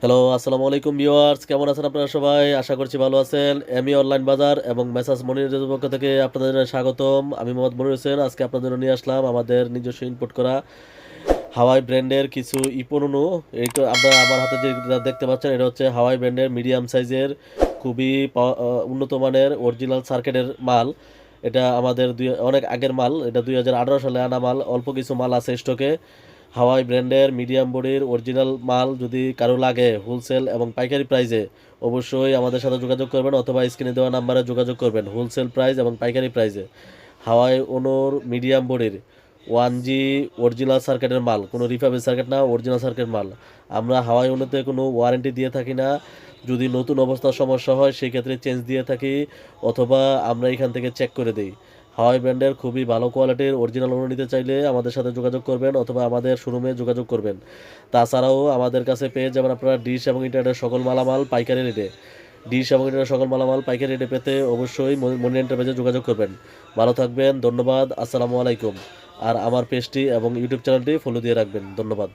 Hello, আসসালামু আলাইকুম viewers, কেমন আছেন আপনারা সবাই? আশা করছি ভালো আছেন। এমি অনলাইন বাজার এবং মেসার্স মনিরের পক্ষ থেকে আপনাদের স্বাগতম। আমি মোহাম্মদ মনির হোসেন। আজকে আপনাদের জন্য নিয়ে আসলাম আমাদের নিজস্ব ইনপুট করা হাওয়াই ব্র্যান্ডের কিছু ইপোনুনো। এই তো আপনারা আমার হাতে যেটা দেখতে পাচ্ছেন, এটা হচ্ছে হাওয়াই ব্র্যান্ডের মিডিয়াম সাইজের খুবই উন্নত মানের অরিজিনাল সার্কিটের মাল। এটা আমাদের অনেক আগের মাল। এটা 2018 সালে আনা মাল। অল্প কিছু মাল আছে স্টকে। হাওয়াই ব্র্যান্ডের মিডিয়াম বডির অরিজিনাল মাল যদি কারো লাগে হোলসেল এবং পাইকারি প্রাইসে, অবশ্যই আমাদের সাথে যোগাযোগ করবেন অথবা স্ক্রিনে দেওয়া নাম্বারে যোগাযোগ করবেন। হোলসেল প্রাইস এবং পাইকারি প্রাইসে হাওয়াই ওনোর মিডিয়াম বডির 1G অরিজিনাল সার্কিটের মাল, কোনো রিফাবের সার্কিট না, অরিজিনাল সার্কিট মাল। আমরা হাওয়াই ওনোতে কোনো ওয়ারেন্টি দিয়ে থাকি না। যদি নতুন অবস্থার সমস্যা হয় সেই ক্ষেত্রে চেঞ্জ দিয়ে থাকি, অথবা আমরা এখান থেকে চেক করে দিই। হাওয়াই ব্র্যান্ডের খুবই ভালো কোয়ালিটির অরিজিনাল ওনো নিতে চাইলে আমাদের সাথে যোগাযোগ করবেন অথবা আমাদের শোরুমে যোগাযোগ করবেন। তাছাড়াও আমাদের কাছে পেয়ে যাবেন আপনারা ডিশ এবং ইন্টারনেটের সকল মালামাল পাইকারি রেটে। ডিশ এবং ইন্টারনেটের সকল মালামাল পাইকারি রেটে পেতে অবশ্যই মনি এন্টারপ্রাইজে যোগাযোগ করবেন। ভালো থাকবেন, ধন্যবাদ, আসসালামু আলাইকুম। আর আমার পেজটি এবং ইউটিউব চ্যানেলটি ফলো দিয়ে রাখবেন। ধন্যবাদ।